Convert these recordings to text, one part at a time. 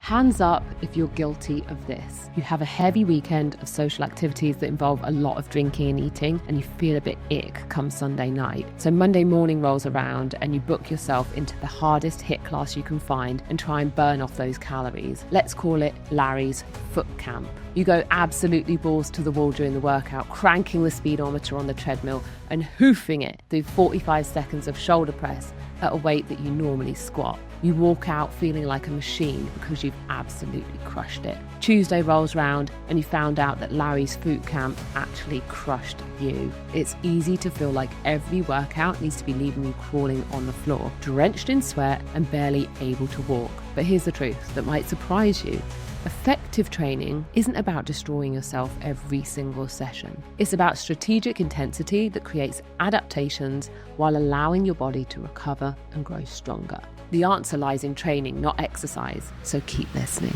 Hands up if you're guilty of this. You have a heavy weekend of social activities that involve a lot of drinking and eating, and you feel a bit ick come Sunday night. So Monday morning rolls around and you book yourself into the hardest HIIT class you can find and try and burn off those calories. Let's call it Larry's FITT camp. You go absolutely balls to the wall during the workout, cranking the speedometer on the treadmill and hoofing it through 45 seconds of shoulder press at a weight that you normally squat. You walk out feeling like a machine because you've absolutely crushed it. Tuesday rolls round and you found out that Larry's FITT camp actually crushed you. It's easy to feel like every workout needs to be leaving you crawling on the floor, drenched in sweat and barely able to walk. But here's the truth that might surprise you. Effective training isn't about destroying yourself every single session. It's about strategic intensity that creates adaptations while allowing your body to recover and grow stronger. The answer lies in training, not exercise, so keep listening.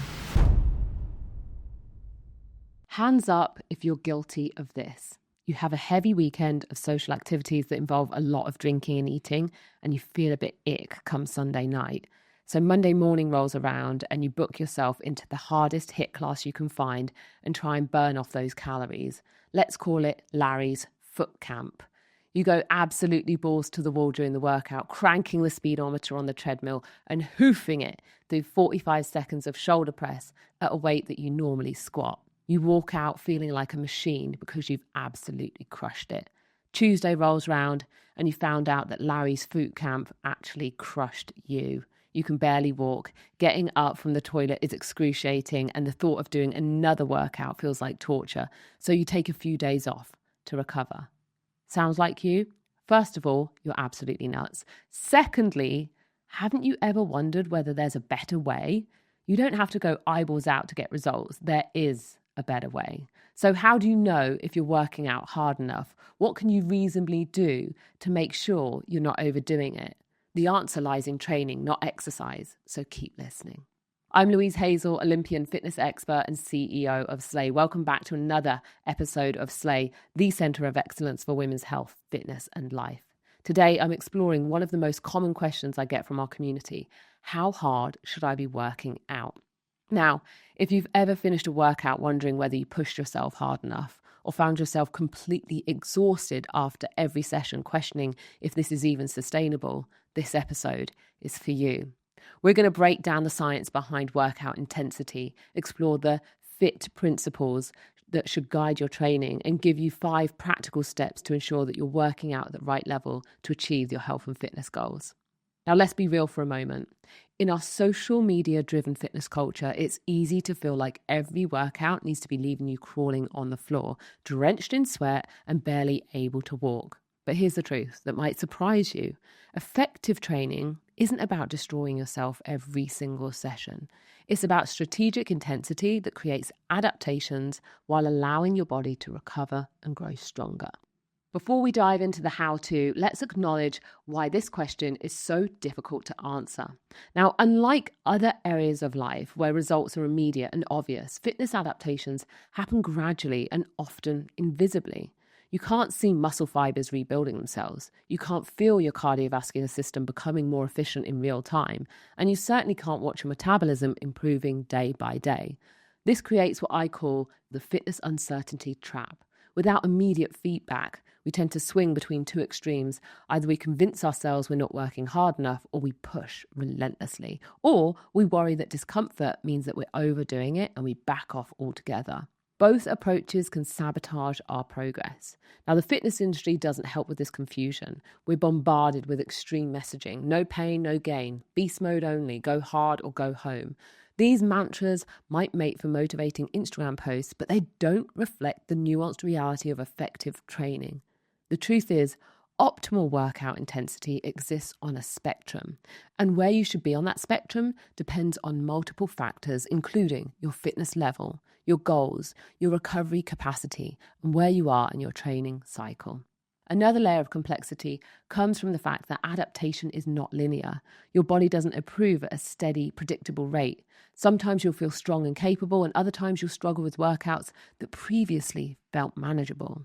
Hands up if you're guilty of this. You have a heavy weekend of social activities that involve a lot of drinking and eating, and you feel a bit ick come Sunday night. So Monday morning rolls around and you book yourself into the hardest HIIT class you can find and try and burn off those calories. Let's call it Larry's FITT camp. You go absolutely balls to the wall during the workout, cranking the speedometer on the treadmill and hoofing it through 45 seconds of shoulder press at a weight that you normally squat. You walk out feeling like a machine because you've absolutely crushed it. Tuesday rolls round and you found out that Larry's FITT camp actually crushed you. You can barely walk. Getting up from the toilet is excruciating, and the thought of doing another workout feels like torture. So you take a few days off to recover. Sounds like you? First of all, you're absolutely nuts. Secondly, haven't you ever wondered whether there's a better way? You don't have to go eyeballs out to get results. There is a better way. So how do you know if you're working out hard enough? What can you reasonably do to make sure you're not overdoing it? The answer lies in training, not exercise, so keep listening. I'm Louise Hazel, Olympian fitness expert and CEO of Slay. Welcome back to another episode of Slay, the centre of excellence for women's health, fitness and life. Today, I'm exploring one of the most common questions I get from our community. How hard should I be working out? Now, if you've ever finished a workout wondering whether you pushed yourself hard enough, or found yourself completely exhausted after every session, questioning if this is even sustainable, this episode is for you. We're going to break down the science behind workout intensity, explore the FITT principles that should guide your training, and give you 5 practical steps to ensure that you're working out at the right level to achieve your health and fitness goals. Now, let's be real for a moment. In our social media-driven fitness culture, it's easy to feel like every workout needs to be leaving you crawling on the floor, drenched in sweat and barely able to walk. But here's the truth that might surprise you. Effective training isn't about destroying yourself every single session. It's about strategic intensity that creates adaptations while allowing your body to recover and grow stronger. Before we dive into the how-to, let's acknowledge why this question is so difficult to answer. Now, unlike other areas of life where results are immediate and obvious, fitness adaptations happen gradually and often invisibly. You can't see muscle fibers rebuilding themselves. You can't feel your cardiovascular system becoming more efficient in real time. And you certainly can't watch your metabolism improving day by day. This creates what I call the fitness uncertainty trap. Without immediate feedback, we tend to swing between two extremes. Either we convince ourselves we're not working hard enough, or we push relentlessly. Or we worry that discomfort means that we're overdoing it and we back off altogether. Both approaches can sabotage our progress. Now, the fitness industry doesn't help with this confusion. We're bombarded with extreme messaging. No pain, no gain. Beast mode only. Go hard or go home. These mantras might make for motivating Instagram posts, but they don't reflect the nuanced reality of effective training. The truth is, optimal workout intensity exists on a spectrum, and where you should be on that spectrum depends on multiple factors, including your fitness level, your goals, your recovery capacity, and where you are in your training cycle. Another layer of complexity comes from the fact that adaptation is not linear. Your body doesn't improve at a steady, predictable rate. Sometimes you'll feel strong and capable, and other times you'll struggle with workouts that previously felt manageable.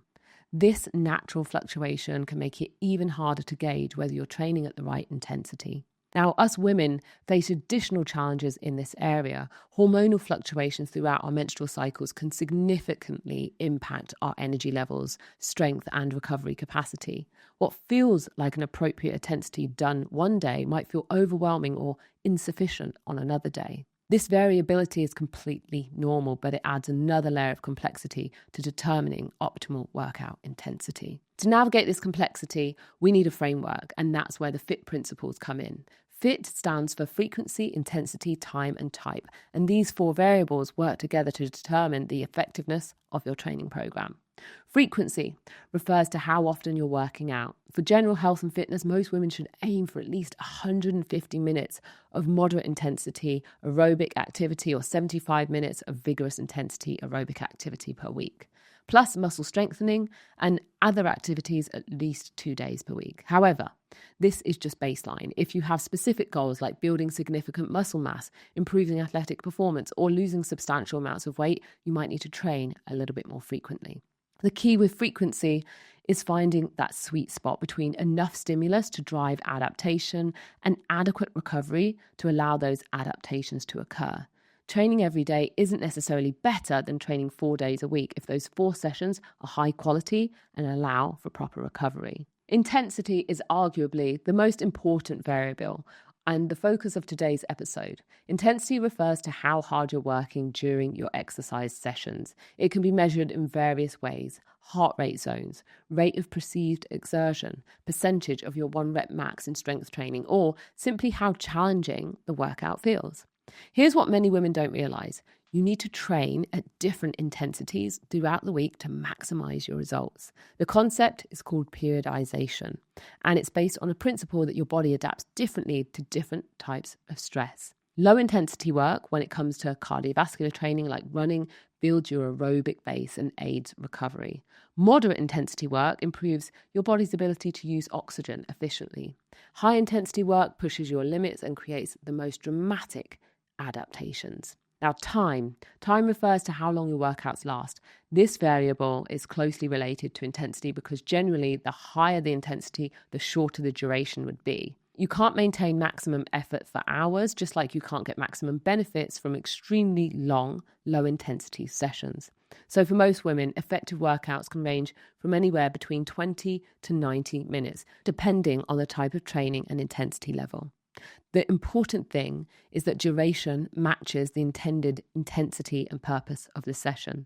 This natural fluctuation can make it even harder to gauge whether you're training at the right intensity. Now, us women face additional challenges in this area. Hormonal fluctuations throughout our menstrual cycles can significantly impact our energy levels, strength, and recovery capacity. What feels like an appropriate intensity done one day might feel overwhelming or insufficient on another day. This variability is completely normal, but it adds another layer of complexity to determining optimal workout intensity. To navigate this complexity, we need a framework, and that's where the FITT principles come in. FITT stands for frequency, intensity, time, and type, and these 4 variables work together to determine the effectiveness of your training program. Frequency refers to how often you're working out. For general health and fitness, most women should aim for at least 150 minutes of moderate intensity aerobic activity or 75 minutes of vigorous intensity aerobic activity per week, plus muscle strengthening and other activities at least 2 days per week. However, this is just baseline. If you have specific goals like building significant muscle mass, improving athletic performance, or losing substantial amounts of weight, you might need to train a little bit more frequently. The key with frequency is finding that sweet spot between enough stimulus to drive adaptation and adequate recovery to allow those adaptations to occur. Training every day isn't necessarily better than training 4 days a week if those 4 sessions are high quality and allow for proper recovery. Intensity is arguably the most important variable and the focus of today's episode. Intensity refers to how hard you're working during your exercise sessions. It can be measured in various ways: heart rate zones, rate of perceived exertion, percentage of your 1 rep max in strength training, or simply how challenging the workout feels. Here's what many women don't realize. You need to train at different intensities throughout the week to maximize your results. The concept is called periodization, and it's based on a principle that your body adapts differently to different types of stress. Low intensity work, when it comes to cardiovascular training like running, builds your aerobic base and aids recovery. Moderate intensity work improves your body's ability to use oxygen efficiently. High intensity work pushes your limits and creates the most dramatic adaptations. Now, time refers to how long your workouts last. This variable is closely related to intensity because generally the higher the intensity, the shorter the duration would be. You can't maintain maximum effort for hours, just like you can't get maximum benefits from extremely long, low-intensity sessions. So for most women, effective workouts can range from anywhere between 20 to 90 minutes, depending on the type of training and intensity level. The important thing is that duration matches the intended intensity and purpose of the session.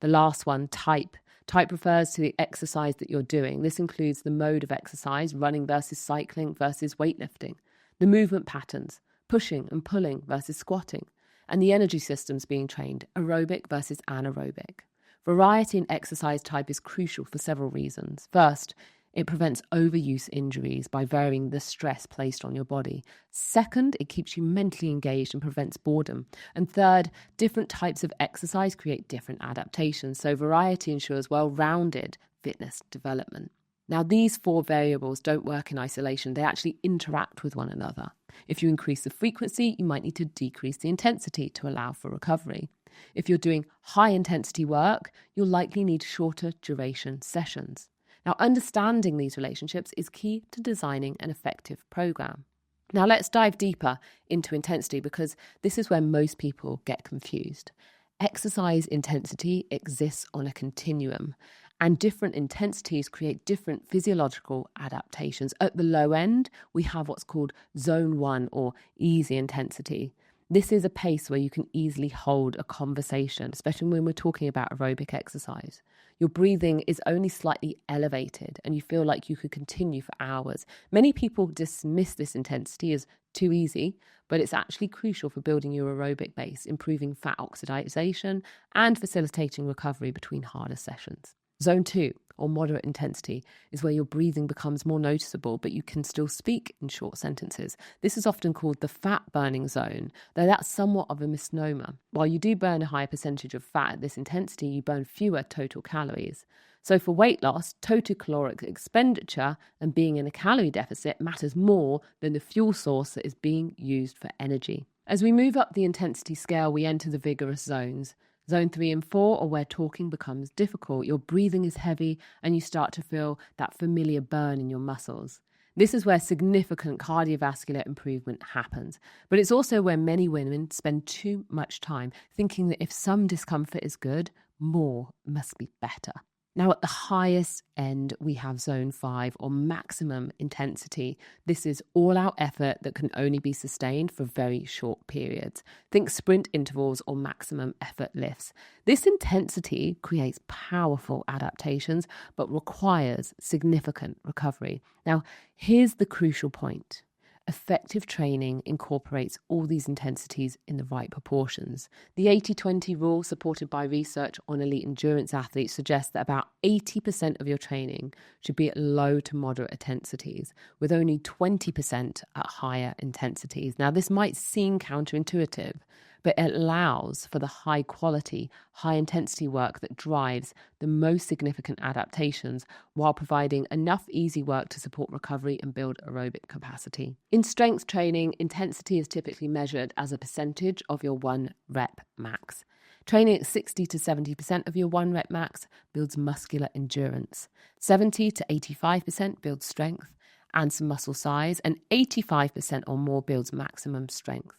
The last one, type. Type refers to the exercise that you're doing. This includes the mode of exercise, running versus cycling versus weightlifting, the movement patterns, pushing and pulling versus squatting, and the energy systems being trained, aerobic versus anaerobic. Variety in exercise type is crucial for several reasons. First, it prevents overuse injuries by varying the stress placed on your body. Second, it keeps you mentally engaged and prevents boredom. And third, different types of exercise create different adaptations, so variety ensures well-rounded fitness development. Now, these 4 variables don't work in isolation. They actually interact with one another. If you increase the frequency, you might need to decrease the intensity to allow for recovery. If you're doing high-intensity work, you'll likely need shorter duration sessions. Now, understanding these relationships is key to designing an effective program. Now, let's dive deeper into intensity because this is where most people get confused. Exercise intensity exists on a continuum, and different intensities create different physiological adaptations. At the low end, we have what's called zone 1 or easy intensity. This is a pace where you can easily hold a conversation, especially when we're talking about aerobic exercise. Your breathing is only slightly elevated and you feel like you could continue for hours. Many people dismiss this intensity as too easy, but it's actually crucial for building your aerobic base, improving fat oxidation, and facilitating recovery between harder sessions. Zone 2, or moderate intensity, is where your breathing becomes more noticeable, but you can still speak in short sentences. This is often called the fat-burning zone, though that's somewhat of a misnomer. While you do burn a higher percentage of fat at this intensity, you burn fewer total calories. So for weight loss, total caloric expenditure and being in a calorie deficit matters more than the fuel source that is being used for energy. As we move up the intensity scale, we enter the vigorous zones. Zone 3 and 4 are where talking becomes difficult. Your breathing is heavy and you start to feel that familiar burn in your muscles. This is where significant cardiovascular improvement happens. But it's also where many women spend too much time thinking that if some discomfort is good, more must be better. Now, at the highest end, we have zone 5 or maximum intensity. This is all-out effort that can only be sustained for very short periods. Think sprint intervals or maximum effort lifts. This intensity creates powerful adaptations, but requires significant recovery. Now, here's the crucial point. Effective training incorporates all these intensities in the right proportions. The 80-20 rule, supported by research on elite endurance athletes, suggests that about 80% of your training should be at low to moderate intensities, with only 20% at higher intensities. Now, this might seem counterintuitive, but it allows for the high quality, high intensity work that drives the most significant adaptations while providing enough easy work to support recovery and build aerobic capacity. In strength training, intensity is typically measured as a percentage of your 1 rep max. Training at 60 to 70% of your 1 rep max builds muscular endurance. 70 to 85% builds strength and some muscle size, and 85% or more builds maximum strength.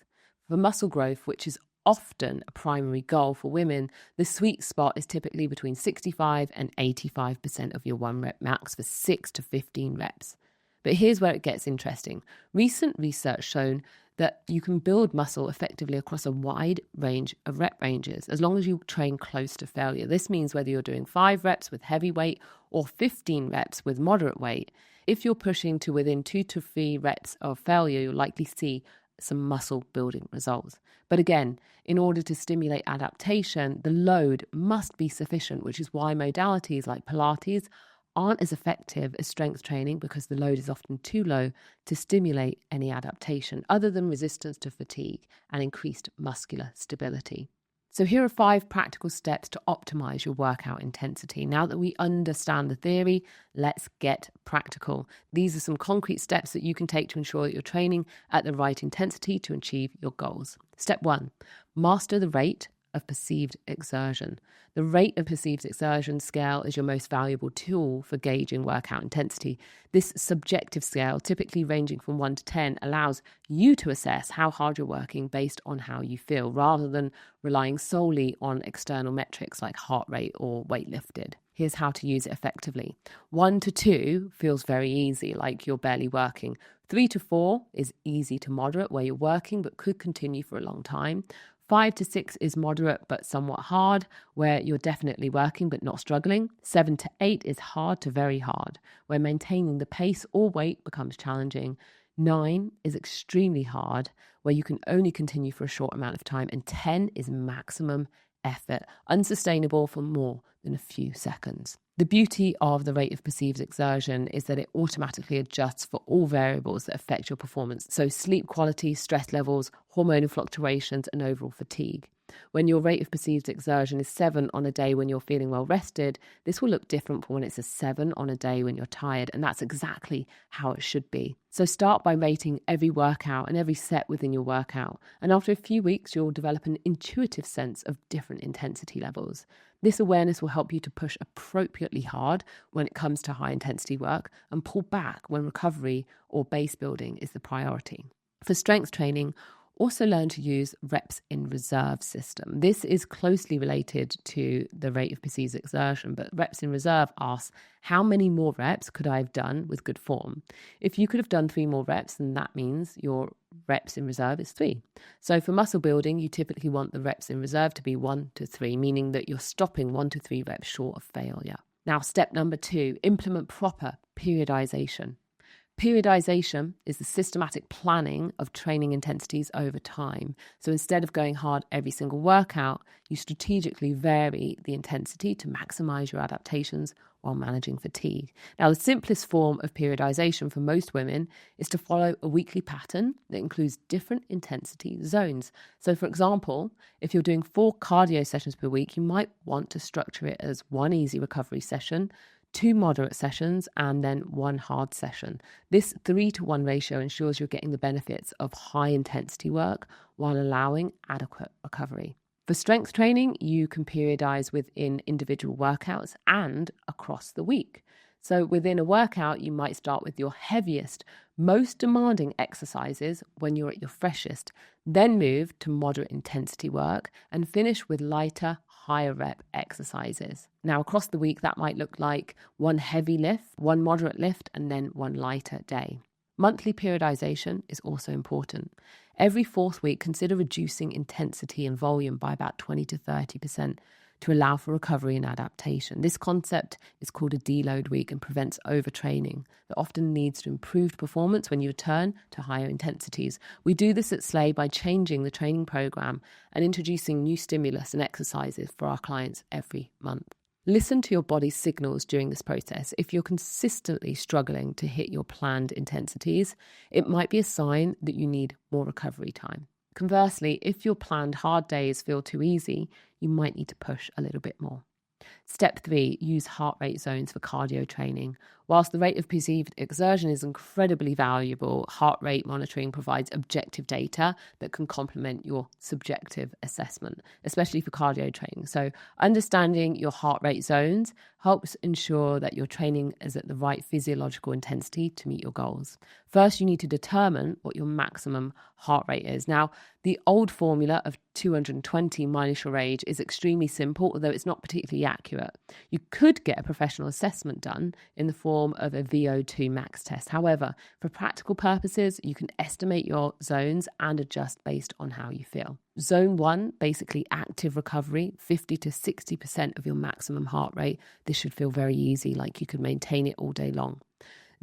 For muscle growth, which is often a primary goal for women, the sweet spot is typically between 65 and 85% of your 1 rep max for 6 to 15 reps. But here's where it gets interesting. Recent research shown that you can build muscle effectively across a wide range of rep ranges as long as you train close to failure. This means whether you're doing 5 reps with heavy weight or 15 reps with moderate weight, if you're pushing to within 2 to 3 reps of failure, you'll likely see some muscle building results. But again, in order to stimulate adaptation, the load must be sufficient, which is why modalities like Pilates aren't as effective as strength training, because the load is often too low to stimulate any adaptation other than resistance to fatigue and increased muscular stability. So here are 5 practical steps to optimize your workout intensity. Now that we understand the theory, let's get practical. These are some concrete steps that you can take to ensure that you're training at the right intensity to achieve your goals. Step 1, master the rate of perceived exertion. The rate of perceived exertion scale is your most valuable tool for gauging workout intensity. This subjective scale, typically ranging from 1 to 10, allows you to assess how hard you're working based on how you feel, rather than relying solely on external metrics like heart rate or weight lifted. Here's how to use it effectively. 1 to 2 feels very easy, like you're barely working. 3 to 4 is easy to moderate, where you're working but could continue for a long time. 5 to 6 is moderate but somewhat hard, where you're definitely working but not struggling. 7 to 8 is hard to very hard, where maintaining the pace or weight becomes challenging. 9 is extremely hard, where you can only continue for a short amount of time. And 10 is maximum effort, unsustainable for more than a few seconds. The beauty of the rate of perceived exertion is that it automatically adjusts for all variables that affect your performance. So sleep quality, stress levels, hormonal fluctuations, and overall fatigue. When your rate of perceived exertion is 7 on a day when you're feeling well rested, this will look different from when it's a 7 on a day when you're tired, and that's exactly how it should be. So start by rating every workout and every set within your workout, and after a few weeks, you'll develop an intuitive sense of different intensity levels. This awareness will help you to push appropriately hard when it comes to high intensity work and pull back when recovery or base building is the priority. For strength training, also learn to use reps in reserve system. This is closely related to the rate of perceived exertion, but reps in reserve asks, how many more reps could I have done with good form? If you could have done 3 more reps, then that means your reps in reserve is 3. So for muscle building, you typically want the reps in reserve to be 1 to 3, meaning that you're stopping 1 to 3 reps short of failure. Now, step number 2, implement proper periodization. Periodization is the systematic planning of training intensities over time. So instead of going hard every single workout, you strategically vary the intensity to maximize your adaptations while managing fatigue. Now, the simplest form of periodization for most women is to follow a weekly pattern that includes different intensity zones. So for example, if you're doing 4 cardio sessions per week, you might want to structure it as 1 easy recovery session, 2 moderate sessions, and then 1 hard session. This 3-to-1 ratio ensures you're getting the benefits of high intensity work while allowing adequate recovery. For strength training, you can periodize within individual workouts and across the week. So within a workout, you might start with your heaviest, most demanding exercises when you're at your freshest, then move to moderate intensity work and finish with lighter, higher rep exercises. Now, across the week, that might look like one heavy lift, one moderate lift, and then one lighter day. Monthly periodization is also important. Every fourth week, consider reducing intensity and volume by about 20 to 30% to allow for recovery and adaptation. This concept is called a deload week and prevents overtraining that often leads to improved performance when you return to higher intensities. We do this at Slay by changing the training program and introducing new stimulus and exercises for our clients every month. Listen to your body's signals during this process. If you're consistently struggling to hit your planned intensities, it might be a sign that you need more recovery time. Conversely, if your planned hard days feel too easy, you might need to push a little bit more. Step 3, use heart rate zones for cardio training. Whilst the rate of perceived exertion is incredibly valuable, heart rate monitoring provides objective data that can complement your subjective assessment, especially for cardio training. So understanding your heart rate zones helps ensure that your training is at the right physiological intensity to meet your goals. First, you need to determine what your maximum heart rate is. Now, the old formula of 220 minus your age is extremely simple, although it's not particularly accurate. You could get a professional assessment done in the form of a VO2 max test. However, for practical purposes, you can estimate your zones and adjust based on how you feel. Zone 1, basically active recovery, 50 to 60% of your maximum heart rate. This should feel very easy, like you could maintain it all day long.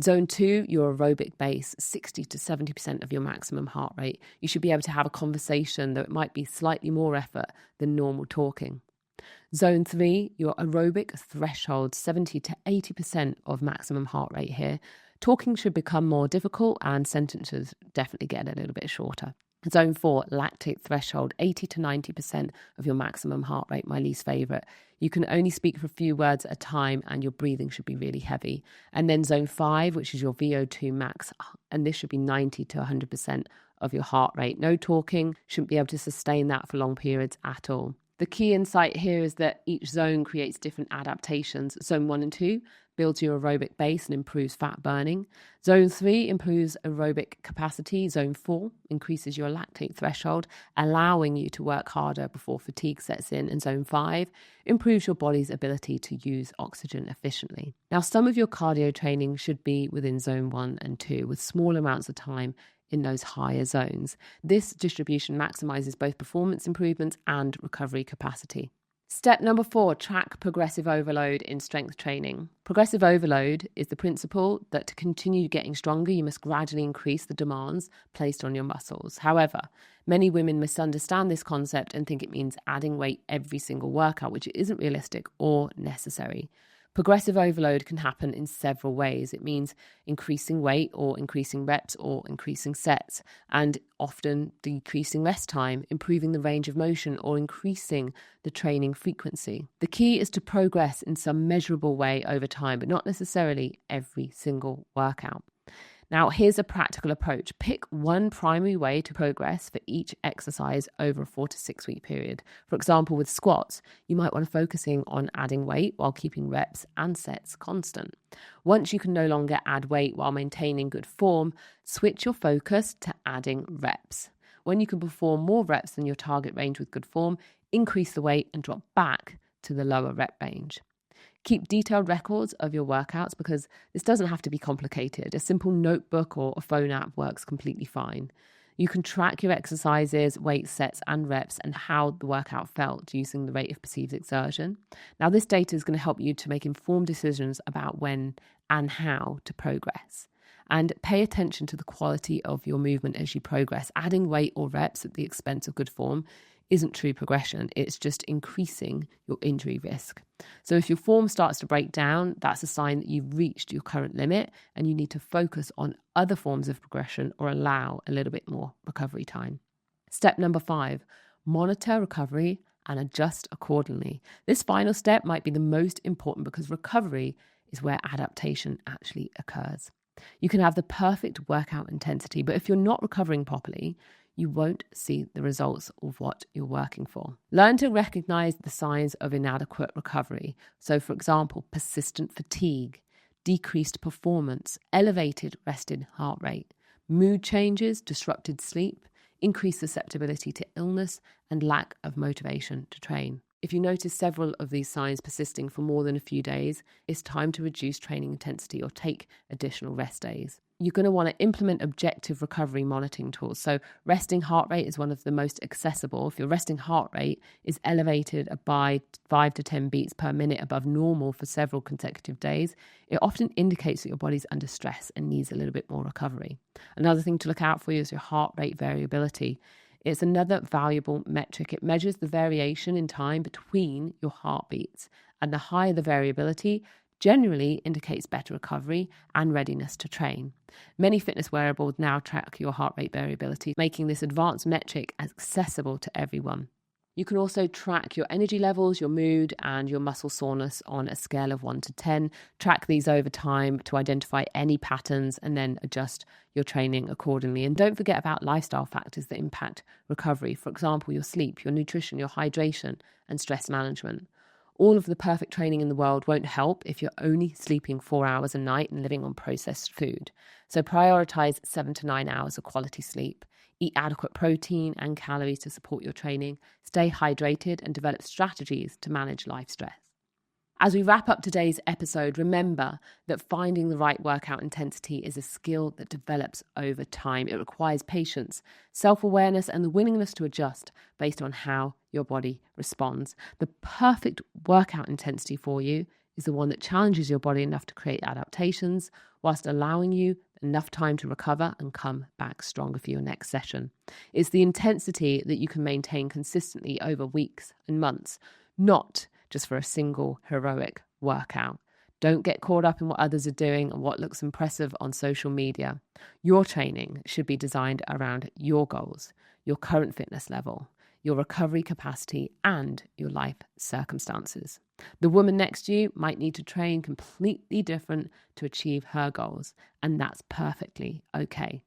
Zone 2, your aerobic base, 60 to 70% of your maximum heart rate. You should be able to have a conversation, though it might be slightly more effort than normal talking. Zone 3, your aerobic threshold, 70 to 80% of maximum heart rate here. Talking should become more difficult and sentences definitely get a little bit shorter. Zone 4, lactate threshold, 80 to 90% of your maximum heart rate, my least favourite. You can only speak for a few words at a time and your breathing should be really heavy. And then Zone 5, which is your VO2 max, and this should be 90 to 100% of your heart rate. No talking, shouldn't be able to sustain that for long periods at all. The key insight here is that each zone creates different adaptations. Zone 1 and 2 builds your aerobic base and improves fat burning. Zone 3 improves aerobic capacity. Zone 4 increases your lactate threshold, allowing you to work harder before fatigue sets in. And Zone 5 improves your body's ability to use oxygen efficiently. Now, some of your cardio training should be within Zone 1 and 2 with small amounts of time in those higher zones. This distribution maximizes both performance improvements and recovery capacity. Step number 4, track progressive overload in strength training. Progressive overload is the principle that to continue getting stronger, you must gradually increase the demands placed on your muscles. However, many women misunderstand this concept and think it means adding weight every single workout, which isn't realistic or necessary. Progressive overload can happen in several ways. It means increasing weight or increasing reps or increasing sets, and often decreasing rest time, improving the range of motion, or increasing the training frequency. The key is to progress in some measurable way over time, but not necessarily every single workout. Now, here's a practical approach. Pick one primary way to progress for each exercise over a 4 to 6 week period. For example, with squats, you might want to focusing on adding weight while keeping reps and sets constant. Once you can no longer add weight while maintaining good form, switch your focus to adding reps. When you can perform more reps than your target range with good form, increase the weight and drop back to the lower rep range. Keep detailed records of your workouts because this doesn't have to be complicated. A simple notebook or a phone app works completely fine. You can track your exercises, weight sets and reps and how the workout felt using the rate of perceived exertion. Now, this data is going to help you to make informed decisions about when and how to progress. And pay attention to the quality of your movement as you progress. Adding weight or reps at the expense of good form isn't true progression. It's just increasing your injury risk. So if your form starts to break down, that's a sign that you've reached your current limit and you need to focus on other forms of progression or allow a little bit more recovery time. Step number 5, monitor recovery and adjust accordingly. This final step might be the most important because recovery is where adaptation actually occurs. You can have the perfect workout intensity, but if you're not recovering properly, you won't see the results of what you're working for. Learn to recognize the signs of inadequate recovery. So, for example, persistent fatigue, decreased performance, elevated resting heart rate, mood changes, disrupted sleep, increased susceptibility to illness, and lack of motivation to train. If you notice several of these signs persisting for more than a few days, it's time to reduce training intensity or take additional rest days. You're going to want to implement objective recovery monitoring tools. So resting heart rate is one of the most accessible. If your resting heart rate is elevated by 5 to 10 beats per minute above normal for several consecutive days, it often indicates that your body's under stress and needs a little bit more recovery. Another thing to look out for is your heart rate variability. It's another valuable metric. It measures the variation in time between your heartbeats, and the higher the variability generally indicates better recovery and readiness to train. Many fitness wearables now track your heart rate variability, making this advanced metric accessible to everyone. You can also track your energy levels, your mood, and your muscle soreness on a scale of 1 to 10. Track these over time to identify any patterns and then adjust your training accordingly. And don't forget about lifestyle factors that impact recovery. For example, your sleep, your nutrition, your hydration, and stress management. All of the perfect training in the world won't help if you're only sleeping 4 hours a night and living on processed food. So prioritize 7 to 9 hours of quality sleep. Eat adequate protein and calories to support your training. Stay hydrated and develop strategies to manage life stress. As we wrap up today's episode, remember that finding the right workout intensity is a skill that develops over time. It requires patience, self-awareness, and the willingness to adjust based on how your body responds. The perfect workout intensity for you is the one that challenges your body enough to create adaptations whilst allowing you enough time to recover and come back stronger for your next session. It's the intensity that you can maintain consistently over weeks and months, not just for a single heroic workout. Don't get caught up in what others are doing and what looks impressive on social media. Your training should be designed around your goals, your current fitness level, your recovery capacity, and your life circumstances. The woman next to you might need to train completely different to achieve her goals, and that's perfectly okay.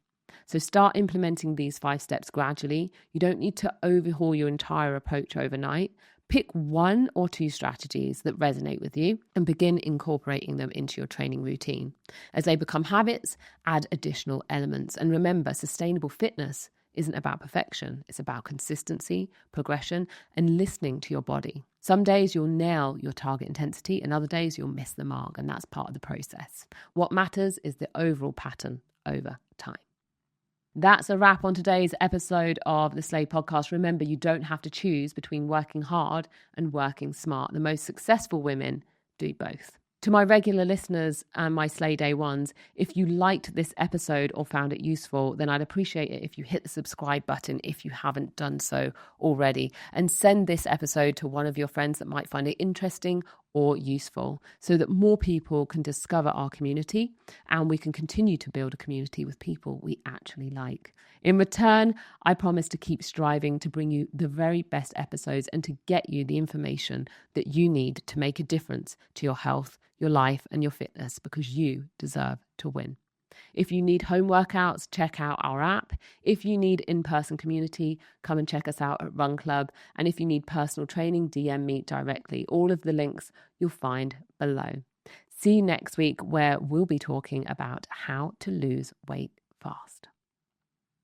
So start implementing these 5 steps gradually. You don't need to overhaul your entire approach overnight. Pick 1 or 2 strategies that resonate with you and begin incorporating them into your training routine. As they become habits, add additional elements. And remember, sustainable fitness isn't about perfection. It's about consistency, progression, and listening to your body. Some days you'll nail your target intensity, and other days you'll miss the mark, and that's part of the process. What matters is the overall pattern over time. That's a wrap on today's episode of the Slay Podcast. Remember, you don't have to choose between working hard and working smart. The most successful women do both. To my regular listeners and my Slay Day ones, if you liked this episode or found it useful, then I'd appreciate it if you hit the subscribe button if you haven't done so already, and send this episode to one of your friends that might find it interesting or useful, so that more people can discover our community and we can continue to build a community with people we actually like. In return, I promise to keep striving to bring you the very best episodes and to get you the information that you need to make a difference to your health, your life, and your fitness, because you deserve to win. If you need home workouts, check out our app. If you need in-person community, come and check us out at Run Club. And if you need personal training, DM me directly. All of the links you'll find below. See you next week, where we'll be talking about how to lose weight fast.